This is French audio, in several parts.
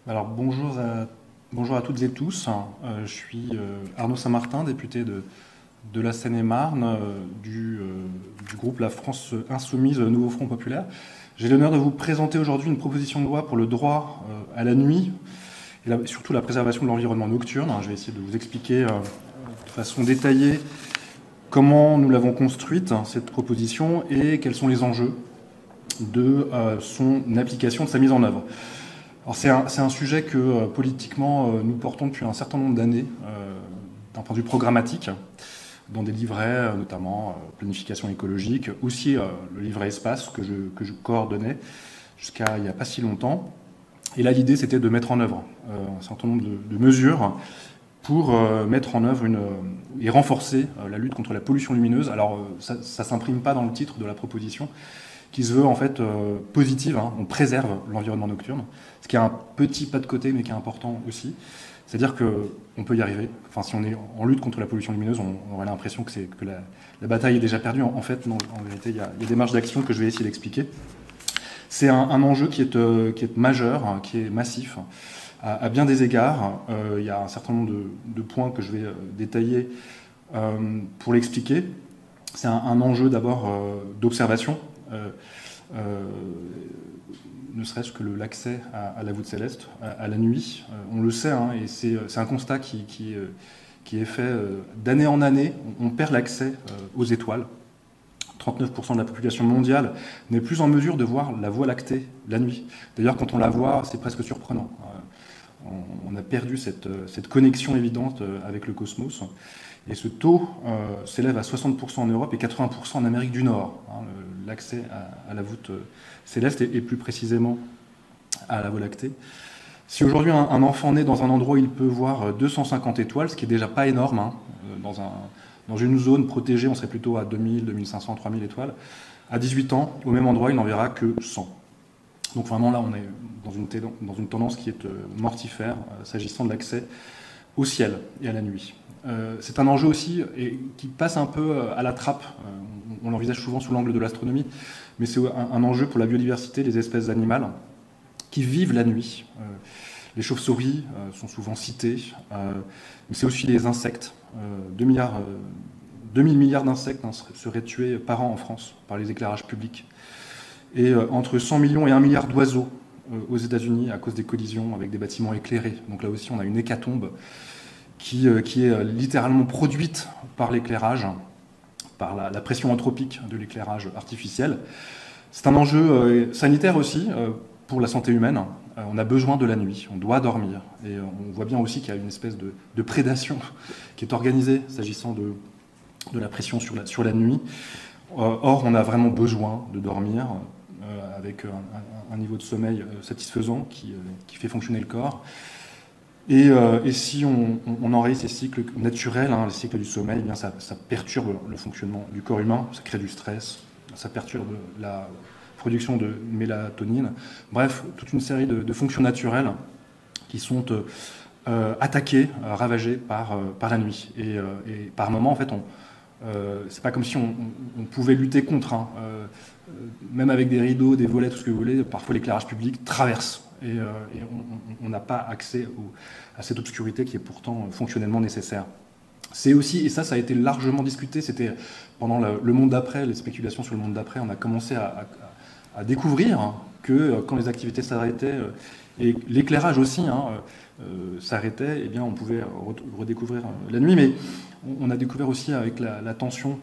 Alors bonjour à toutes et tous. Je suis Arnaud Saint-Martin, député de la Seine-et-Marne, du groupe La France Insoumise, Nouveau Front Populaire. J'ai l'honneur de vous présenter aujourd'hui une proposition de loi pour le droit à la nuit et surtout la préservation de l'environnement nocturne. Je vais essayer de vous expliquer de façon détaillée comment nous l'avons construite, cette proposition, et quels sont les enjeux de son application, de sa mise en œuvre. Alors c'est un sujet que politiquement nous portons depuis un certain nombre d'années d'un point de vue programmatique, dans des livrets, notamment planification écologique, aussi le livret espace que je coordonnais jusqu'à il n'y a pas si longtemps. Et là, l'idée, c'était de mettre en œuvre un certain nombre de mesures pour mettre en œuvre et renforcer la lutte contre la pollution lumineuse. Alors, ça ne s'imprime pas dans le titre de la proposition, qui se veut en fait positive. On préserve l'environnement nocturne, ce qui est un petit pas de côté, mais qui est important aussi. C'est-à-dire qu'on peut y arriver. Enfin, si on est en lutte contre la pollution lumineuse, on aurait l'impression que la bataille est déjà perdue. En fait, non, en vérité, il y a des marges d'action que je vais essayer d'expliquer. C'est un enjeu qui est majeur, qui est massif, à bien des égards. Il y a un certain nombre de points que je vais détailler pour l'expliquer. C'est un enjeu d'abord d'observation. Ne serait-ce que l'accès à la voûte céleste, à la nuit. On le sait, et c'est un constat qui est fait d'année en année. On perd l'accès aux étoiles. 39% de la population mondiale n'est plus en mesure de voir la Voie lactée la nuit. D'ailleurs, quand on la voit, c'est presque surprenant. On a perdu cette connexion évidente avec le cosmos. Et ce taux s'élève à 60% en Europe et 80% en Amérique du Nord. L'accès à la voûte céleste et plus précisément à la Voie lactée. Si aujourd'hui un enfant naît dans un endroit où il peut voir 250 étoiles, ce qui est déjà pas énorme, dans une zone protégée, on serait plutôt à 2000, 2500, 3000 étoiles. À 18 ans, au même endroit, il n'en verra que 100. Donc vraiment là, on est dans une tendance qui est mortifère s'agissant de l'accès au ciel et à la nuit. C'est un enjeu aussi et qui passe un peu à la trappe. On l'envisage souvent sous l'angle de l'astronomie, mais c'est un enjeu pour la biodiversité, les espèces animales qui vivent la nuit. Les chauves-souris sont souvent citées, mais c'est aussi les insectes. 2000 milliards d'insectes seraient tués par an en France par les éclairages publics. Et entre 100 millions et 1 milliard d'oiseaux aux États-Unis à cause des collisions avec des bâtiments éclairés. Donc là aussi, on a une hécatombe qui est littéralement produite par l'éclairage, par la pression anthropique de l'éclairage artificiel. C'est un enjeu sanitaire aussi pour la santé humaine. On a besoin de la nuit, on doit dormir. Et on voit bien aussi qu'il y a une espèce de prédation qui est organisée s'agissant de la pression sur la nuit. Or, on a vraiment besoin de dormir avec un niveau de sommeil satisfaisant qui fait fonctionner le corps. Et si on enraye ces cycles naturels, les cycles du sommeil, eh bien ça perturbe le fonctionnement du corps humain, ça crée du stress, ça perturbe la production de mélatonine. Bref, toute une série de fonctions naturelles qui sont attaquées, ravagées par la nuit. Et par moments, en fait, c'est pas comme si on pouvait lutter contre. Même avec des rideaux, des volets, tout ce que vous voulez, parfois l'éclairage public traverse. Et on n'a pas accès à cette obscurité qui est pourtant fonctionnellement nécessaire. C'est aussi, et ça a été largement discuté, c'était pendant le monde d'après, les spéculations sur le monde d'après, on a commencé à découvrir que quand les activités s'arrêtaient, et l'éclairage aussi s'arrêtait, eh bien on pouvait redécouvrir la nuit, mais on a découvert aussi avec la tension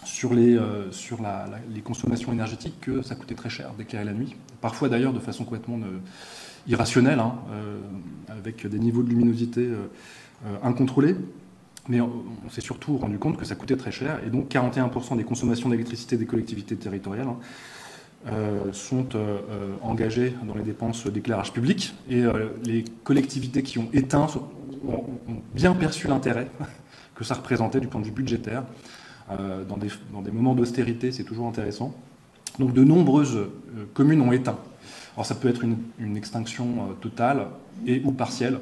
sur les consommations énergétiques que ça coûtait très cher d'éclairer la nuit. Parfois d'ailleurs de façon complètement irrationnelle, avec des niveaux de luminosité incontrôlés. Mais on s'est surtout rendu compte que ça coûtait très cher. Et donc 41% des consommations d'électricité des collectivités territoriales sont engagées dans les dépenses d'éclairage public. Et les collectivités qui ont éteint ont bien perçu l'intérêt que ça représentait du point de vue budgétaire. Dans des moments d'austérité, c'est toujours intéressant. Donc de nombreuses communes ont éteint. Alors ça peut être une extinction totale ou partielle.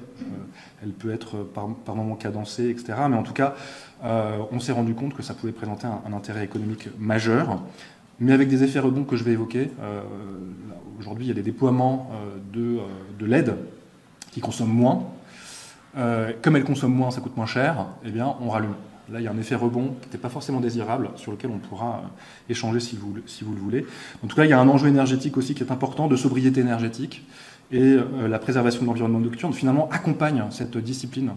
Elle peut être par moments cadencée, etc. Mais en tout cas, on s'est rendu compte que ça pouvait présenter un intérêt économique majeur, mais avec des effets rebonds que je vais évoquer. Aujourd'hui, il y a des déploiements de l'aide qui consomment moins. Comme elles consomment moins, ça coûte moins cher, eh bien, on rallume. Là, il y a un effet rebond qui n'était pas forcément désirable, sur lequel on pourra échanger si vous le voulez. En tout cas, il y a un enjeu énergétique aussi qui est important, de sobriété énergétique, et la préservation de l'environnement nocturne, finalement, accompagne cette discipline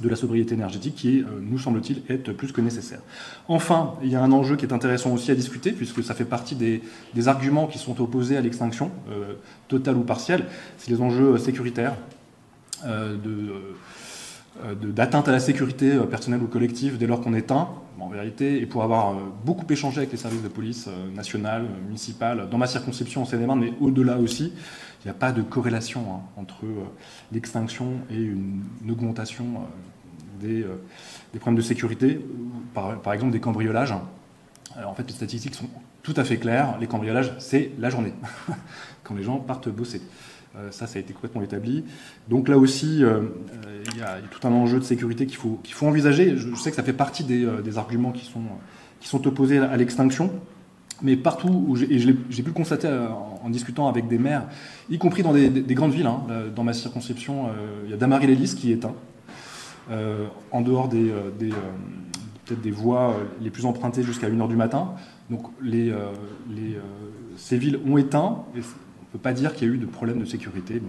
de la sobriété énergétique qui, nous semble-t-il, est plus que nécessaire. Enfin, il y a un enjeu qui est intéressant aussi à discuter, puisque ça fait partie des arguments qui sont opposés à l'extinction, totale ou partielle, c'est les enjeux sécuritaires, d'atteinte à la sécurité personnelle ou collective dès lors qu'on éteint. En vérité, et pour avoir beaucoup échangé avec les services de police nationale, municipale, dans ma circonscription en Seine-et-Marne, mais au-delà aussi, il n'y a pas de corrélation entre l'extinction et une augmentation des problèmes de sécurité, par exemple des cambriolages. Alors, en fait, les statistiques sont tout à fait claires. Les cambriolages, c'est la journée, quand les gens partent bosser. Ça a été complètement établi. Donc là aussi, il y a tout un enjeu de sécurité qu'il faut envisager. Je sais que ça fait partie des arguments qui sont opposés à l'extinction. Mais partout, et j'ai pu le constater en discutant avec des maires, y compris dans des grandes villes, dans ma circonscription, il y a Damary-les-Lys qui est éteint. En dehors peut-être des voies les plus empruntées jusqu'à 1h du matin. Donc ces villes ont éteint. Et on ne peut pas dire qu'il y a eu de problème de sécurité.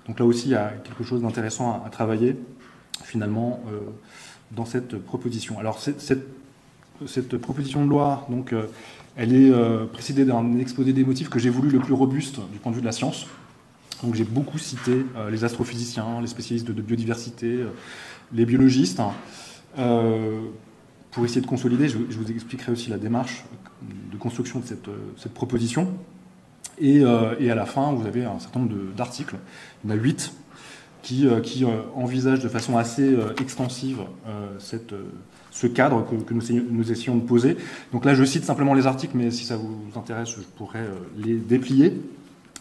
Donc là aussi, il y a quelque chose d'intéressant à travailler, finalement, dans cette proposition. Alors, cette proposition de loi, donc, elle est précédée d'un exposé des motifs que j'ai voulu le plus robuste du point de vue de la science. Donc j'ai beaucoup cité les astrophysiciens, les spécialistes de biodiversité, les biologistes. Pour essayer de consolider, je vous expliquerai aussi la démarche de construction de cette proposition. Et à la fin, vous avez un certain nombre d'articles, il y en a 8, qui envisagent de façon assez extensive ce cadre que nous essayons de poser. Donc là, je cite simplement les articles, mais si ça vous intéresse, je pourrais les déplier.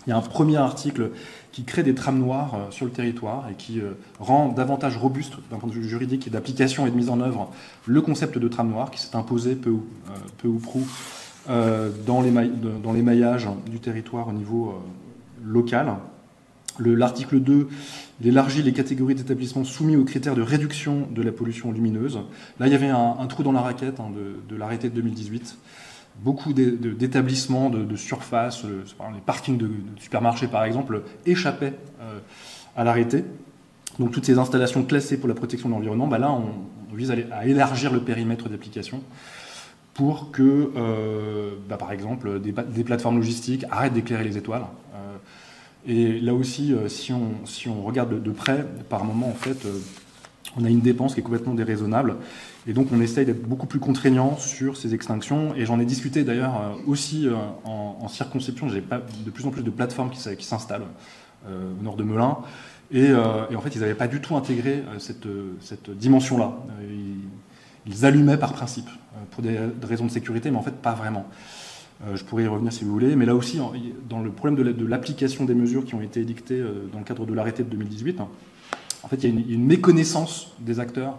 Il y a un premier article qui crée des trames noires sur le territoire et qui rend davantage robuste d'un point de vue juridique et d'application et de mise en œuvre le concept de trame noire qui s'est imposé peu ou prou dans l'émaillage du territoire au niveau local. L'article 2, il élargit les catégories d'établissements soumis aux critères de réduction de la pollution lumineuse. Là, il y avait un trou dans la raquette de l'arrêté de 2018. Beaucoup d'établissements de surface, les parkings de supermarchés par exemple, échappaient à l'arrêté. Donc toutes ces installations classées pour la protection de l'environnement, là on vise à élargir le périmètre d'application pour que, par exemple, des plateformes logistiques arrêtent d'éclairer les étoiles. Et là aussi, si on regarde de près, par moment, en fait, on a une dépense qui est complètement déraisonnable. Et donc, on essaye d'être beaucoup plus contraignant sur ces extinctions. Et j'en ai discuté d'ailleurs aussi en circonscription. J'ai de plus en plus de plateformes qui s'installent au nord de Melun. Et en fait, ils n'avaient pas du tout intégré cette dimension-là. Ils allumaient par principe, pour des raisons de sécurité, mais en fait, pas vraiment. Je pourrais y revenir si vous voulez. Mais là aussi, dans le problème de l'application des mesures qui ont été édictées dans le cadre de l'arrêté de 2018, en fait, il y a une méconnaissance des acteurs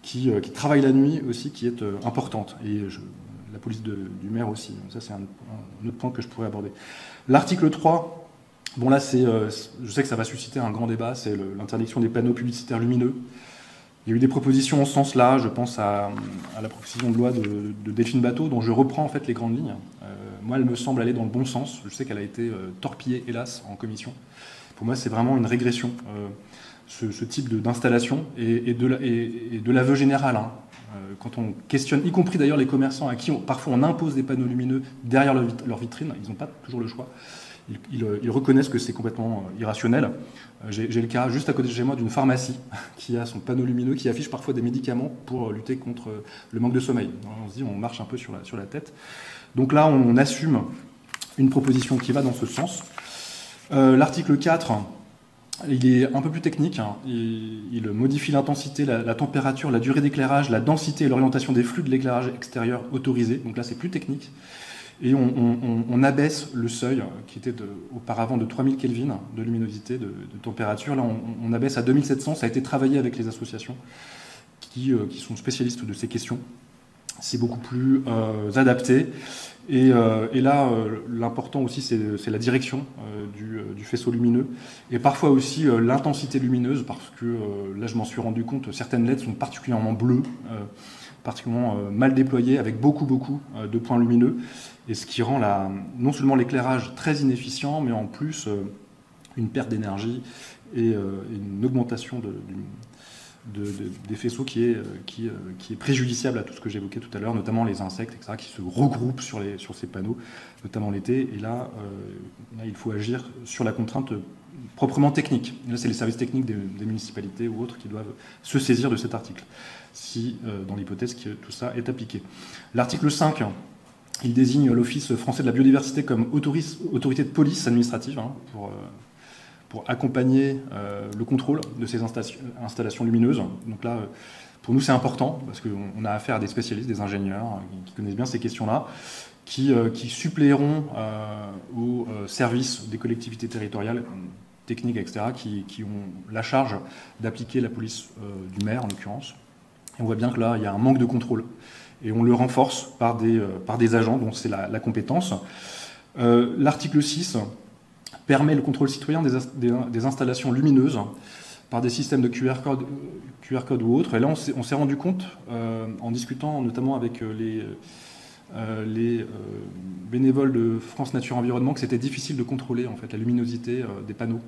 qui travaillent la nuit aussi, qui est importante. Et la police du maire aussi. Donc ça, c'est un autre point que je pourrais aborder. L'article 3, bon là, je sais que ça va susciter un grand débat, c'est l'interdiction des panneaux publicitaires lumineux. Il y a eu des propositions en ce sens-là, je pense à la proposition de loi de Delphine Batho, dont je reprends en fait les grandes lignes. Moi, elle me semble aller dans le bon sens. Je sais qu'elle a été torpillée, hélas, en commission. Pour moi, c'est vraiment une régression, ce type d'installation et de l'aveu général. Quand on questionne, y compris d'ailleurs les commerçants à qui parfois on impose des panneaux lumineux derrière leur vitrine, ils n'ont pas toujours le choix. Ils reconnaissent que c'est complètement irrationnel. J'ai le cas juste à côté de chez moi d'une pharmacie qui a son panneau lumineux qui affiche parfois des médicaments pour lutter contre le manque de sommeil. On se dit, on marche un peu sur la tête. Donc là, on assume une proposition qui va dans ce sens. L'article 4, il est un peu plus technique. Il modifie l'intensité, la température, la durée d'éclairage, la densité et l'orientation des flux de l'éclairage extérieur autorisé. Donc là, c'est plus technique. Et on abaisse le seuil qui était auparavant de 3000 Kelvin de luminosité, de température. Là, on abaisse à 2700. Ça a été travaillé avec les associations qui sont spécialistes de ces questions. c'est beaucoup plus adapté. Et là, l'important aussi, c'est la direction du faisceau lumineux, et parfois aussi l'intensité lumineuse, parce que là, je m'en suis rendu compte, certaines LED sont particulièrement bleues, particulièrement mal déployées, avec beaucoup de points lumineux, et ce qui rend non seulement l'éclairage très inefficient, mais en plus une perte d'énergie et une augmentation des faisceaux qui est préjudiciable à tout ce que j'évoquais tout à l'heure, notamment les insectes, etc., qui se regroupent sur ces panneaux, notamment l'été. Et là, il faut agir sur la contrainte proprement technique. Et là, c'est les services techniques des municipalités ou autres qui doivent se saisir de cet article, si, dans l'hypothèse que tout ça est appliqué. L'article 5, il désigne l'Office français de la biodiversité comme autorité de police administrative, pour accompagner le contrôle de ces installations lumineuses. Donc là, pour nous, c'est important, parce qu'on a affaire à des spécialistes, des ingénieurs, qui connaissent bien ces questions-là, qui suppléeront aux services des collectivités territoriales, techniques, etc., qui ont la charge d'appliquer la police du maire, en l'occurrence. Et on voit bien que là, il y a un manque de contrôle. Et on le renforce par des agents dont c'est la compétence. L'article 6 permet le contrôle citoyen des installations lumineuses par des systèmes de QR code ou autres. Et là, on s'est rendu compte, en discutant notamment avec les bénévoles de France Nature Environnement, que c'était difficile de contrôler en fait la luminosité des panneaux.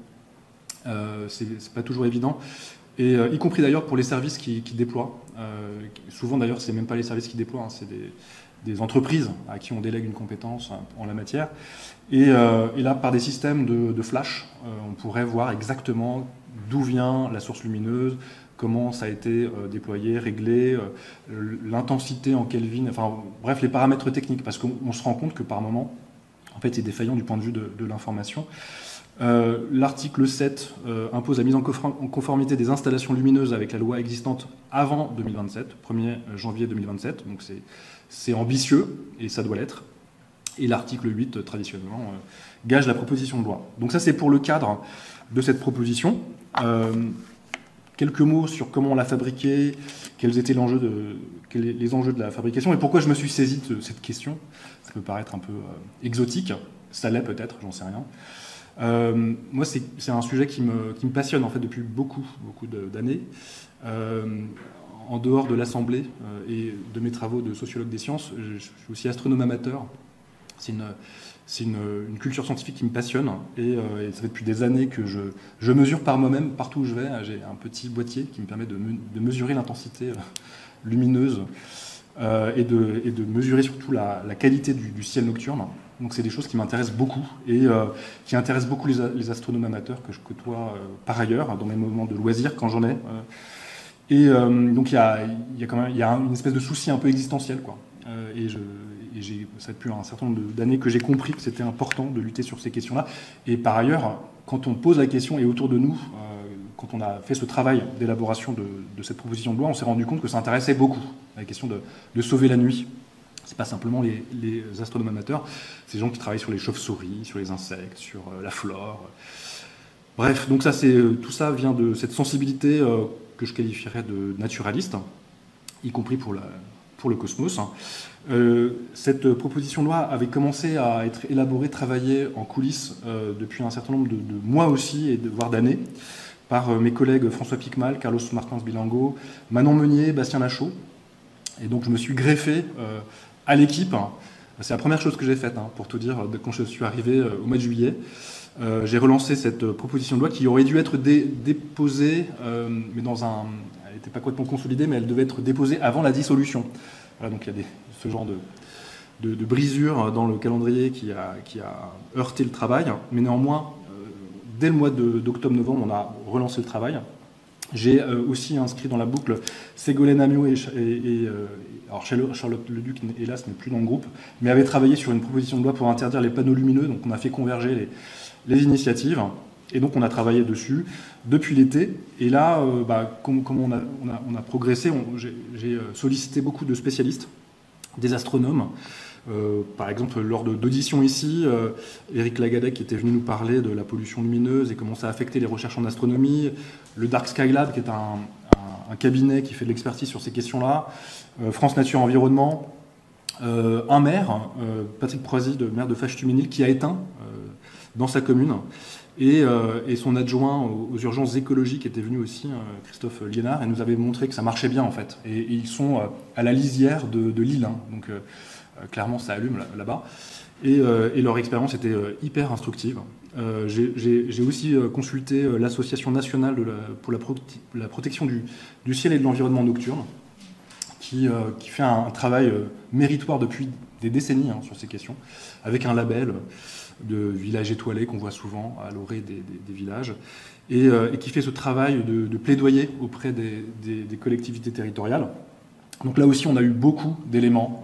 C'est pas toujours évident. Et y compris d'ailleurs pour les services qui déploient. Souvent d'ailleurs, c'est même pas les services qui déploient, c'est des entreprises à qui on délègue une compétence en la matière. Et là, par des systèmes de flash, on pourrait voir exactement d'où vient la source lumineuse, comment ça a été déployé, réglé, l'intensité en Kelvin, enfin bref, les paramètres techniques, parce qu'on se rend compte que par moment, en fait, c'est défaillant du point de vue de l'information. L'article 7 impose la mise en conformité des installations lumineuses avec la loi existante avant 2027, 1er janvier 2027, donc c'est ambitieux et ça doit l'être. Et l'article 8, traditionnellement, gage la proposition de loi. Donc ça, c'est pour le cadre de cette proposition. Quelques mots sur comment on l'a fabriquée, quels étaient les enjeux de la fabrication, et pourquoi je me suis saisi de cette question. Ça peut paraître un peu exotique, ça l'est peut-être, j'en sais rien. Moi, c'est un sujet qui me passionne en fait depuis beaucoup d'années. En dehors de l'Assemblée et de mes travaux de sociologue des sciences, je suis aussi astronome amateur. C'est une culture scientifique qui me passionne et ça fait depuis des années que je mesure par moi-même partout où je vais. J'ai un petit boîtier qui me permet de mesurer l'intensité lumineuse et de mesurer surtout la qualité du ciel nocturne. Donc c'est des choses qui m'intéressent beaucoup et qui intéressent beaucoup les astronomes amateurs que je côtoie par ailleurs dans mes moments de loisirs quand j'en ai. Donc il y a une espèce de souci un peu existentiel, quoi. Ça fait depuis un certain nombre d'années que j'ai compris que c'était important de lutter sur ces questions-là. Et par ailleurs, quand on pose la question, et autour de nous, quand on a fait ce travail d'élaboration de cette proposition de loi, on s'est rendu compte que ça intéressait beaucoup, la question de sauver la nuit. C'est pas simplement les astronomes amateurs, c'est les gens qui travaillent sur les chauves-souris, sur les insectes, sur la flore. Bref, donc tout ça vient de cette sensibilité que je qualifierais de naturaliste, y compris pour le cosmos. Cette proposition de loi avait commencé à être élaborée, travaillée en coulisses depuis un certain nombre de mois aussi, voire d'années, par mes collègues François Picmal, Carlos Martins Bilango, Manon Meunier, Bastien Lachaud. Et donc je me suis greffé à l'équipe. C'est la première chose que j'ai faite, pour tout dire, quand je suis arrivé au mois de juillet. J'ai relancé cette proposition de loi qui aurait dû être déposée, mais elle n'était pas complètement consolidée, mais elle devait être déposée avant la dissolution. Voilà, donc il y a ce genre de brisure dans le calendrier qui a heurté le travail. Mais néanmoins, dès le mois d'octobre-novembre, on a relancé le travail. J'ai aussi inscrit dans la boucle Ségolène Amiot alors Charlotte Leduc, hélas, n'est plus dans le groupe, mais avait travaillé sur une proposition de loi pour interdire les panneaux lumineux. Donc on a fait converger les initiatives. Et donc on a travaillé dessus depuis l'été. Et là, comme on a progressé, j'ai sollicité beaucoup de spécialistes, des astronomes. Par exemple, lors d'auditions ici, Éric Lagadec qui était venu nous parler de la pollution lumineuse et comment ça affectait les recherches en astronomie. Le Dark Sky Lab, qui est un cabinet qui fait de l'expertise sur ces questions-là, France Nature Environnement, un maire, Patrick Proisy, maire de Fâche-Tuménil, qui a éteint dans sa commune, et son adjoint aux urgences écologiques était venu aussi, Christophe Liénard, et nous avait montré que ça marchait bien en fait. Et ils sont à la lisière de l'île, hein, donc clairement ça allume là-bas. Et leur expérience était hyper instructive. J'ai aussi consulté l'Association nationale pour la protection du ciel et de l'environnement nocturne, qui fait un travail méritoire depuis des décennies sur ces questions, avec un label de village étoilé qu'on voit souvent à l'orée des villages, et qui fait ce travail de plaidoyer auprès des collectivités territoriales. Donc là aussi, on a eu beaucoup d'éléments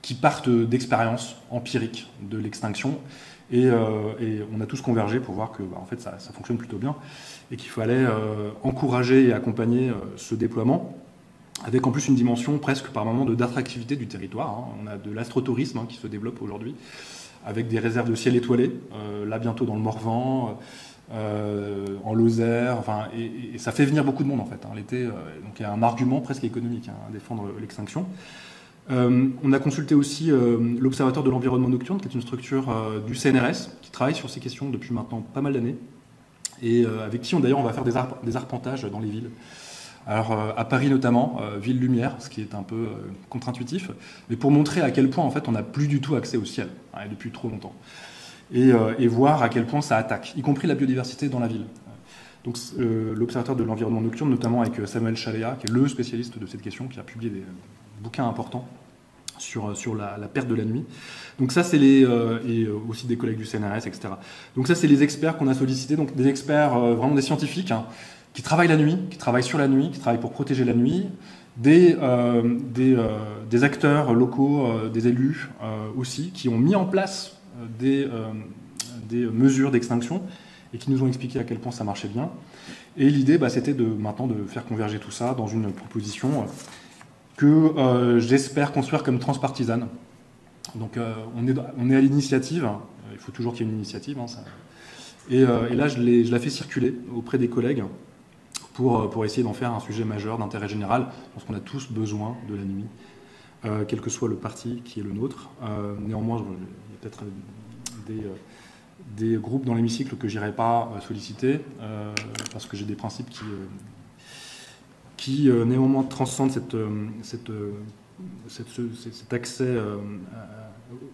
qui partent d'expériences empiriques de l'extinction, et on a tous convergé pour voir que en fait, ça fonctionne plutôt bien, et qu'il fallait encourager et accompagner ce déploiement, avec en plus une dimension presque par moment d'attractivité du territoire. Hein. On a de l'astrotourisme qui se développe aujourd'hui, avec des réserves de ciel étoilé, là bientôt dans le Morvan, en Lozère, enfin, et ça fait venir beaucoup de monde en fait, l'été, donc il y a un argument presque économique à défendre l'extinction. On a consulté aussi l'Observatoire de l'environnement nocturne, qui est une structure du CNRS, qui travaille sur ces questions depuis maintenant pas mal d'années, et avec qui d'ailleurs on va faire des arpentages dans les villes. Alors à Paris notamment, Ville Lumière, ce qui est un peu contre-intuitif, mais pour montrer à quel point en fait on n'a plus du tout accès au ciel, depuis trop longtemps, et voir à quel point ça attaque, y compris la biodiversité dans la ville. Donc l'Observatoire de l'environnement nocturne, notamment avec Samuel Chaléa, qui est le spécialiste de cette question, qui a publié des bouquins importants sur la perte de la nuit. Donc ça, c'est et aussi des collègues du CNRS, etc. Donc ça, c'est les experts qu'on a sollicités, donc des experts, vraiment des scientifiques, qui travaillent la nuit, qui travaillent sur la nuit, qui travaillent pour protéger la nuit, des acteurs locaux, des élus aussi, qui ont mis en place des mesures d'extinction et qui nous ont expliqué à quel point ça marchait bien. Et l'idée, c'était maintenant de faire converger tout ça dans une proposition que j'espère construire comme transpartisane. Donc on est à l'initiative, il faut toujours qu'il y ait une initiative, et là je la fais circuler auprès des collègues pour essayer d'en faire un sujet majeur d'intérêt général, parce qu'on a tous besoin de la nuit, quel que soit le parti qui est le nôtre. Néanmoins, il y a peut-être des groupes dans l'hémicycle que j'irai pas solliciter, parce que j'ai des principes qui néanmoins transcendent cet accès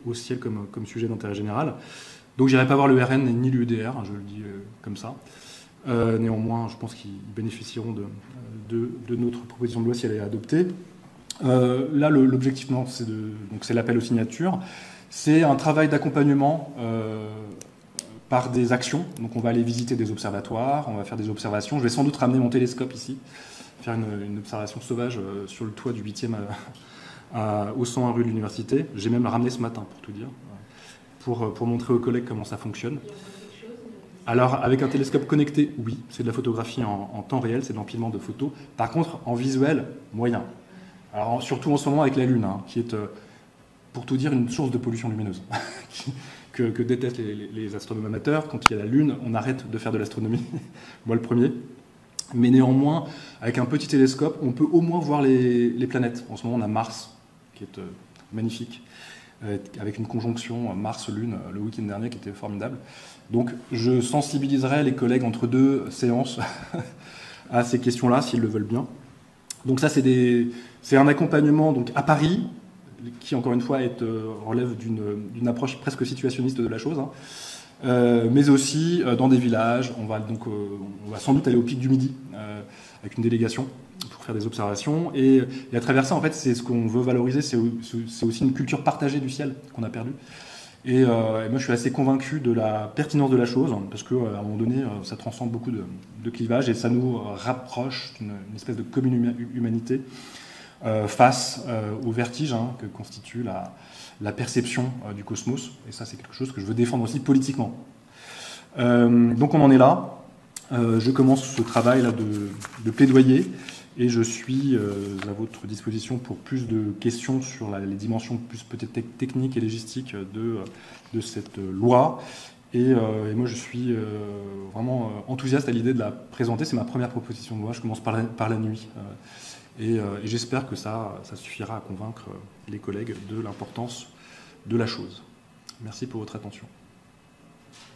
au ciel comme sujet d'intérêt général. Donc j'irai pas voir le RN ni l'UDR, je le dis comme ça. Néanmoins, je pense qu'ils bénéficieront de notre proposition de loi si elle est adoptée. Là, l'objectif, c'est l'appel aux signatures. C'est un travail d'accompagnement par des actions. Donc on va aller visiter des observatoires, on va faire des observations. Je vais sans doute ramener mon télescope ici, faire une observation sauvage sur le toit du 8e au 101 rue de l'Université. J'ai même ramené ce matin, pour tout dire, pour montrer aux collègues comment ça fonctionne. Alors, avec un télescope connecté, oui, c'est de la photographie en temps réel, c'est de l'empilement de photos. Par contre, en visuel, moyen. Alors, surtout en ce moment avec la Lune, qui est, pour tout dire, une source de pollution lumineuse, que détestent les astronomes amateurs. Quand il y a la Lune, on arrête de faire de l'astronomie, moi le premier. Mais néanmoins, avec un petit télescope, on peut au moins voir les planètes. En ce moment, on a Mars, qui est magnifique, avec une conjonction Mars-Lune le week-end dernier qui était formidable. Donc je sensibiliserai les collègues entre deux séances à ces questions-là, s'ils le veulent bien. Donc ça, c'est un accompagnement donc, à Paris, qui encore une fois relève d'une approche presque situationniste de la chose, mais aussi dans des villages. On va sans doute aller au Pic du Midi avec une délégation pour faire des observations. Et à travers ça, en fait, c'est ce qu'on veut valoriser, c'est aussi une culture partagée du ciel qu'on a perdue. Et moi, je suis assez convaincu de la pertinence de la chose, parce qu'à un moment donné, ça transcende beaucoup de clivages et ça nous rapproche d'une espèce de commune humanité face au vertige que constitue la perception du cosmos. Et ça, c'est quelque chose que je veux défendre aussi politiquement. Donc on en est là. Je commence ce travail-là de plaidoyer. Et je suis à votre disposition pour plus de questions sur les dimensions plus peut-être techniques et logistiques de cette loi. Et moi, je suis vraiment enthousiaste à l'idée de la présenter. C'est ma première proposition de loi. Je commence par la nuit. Et j'espère que ça suffira à convaincre les collègues de l'importance de la chose. Merci pour votre attention.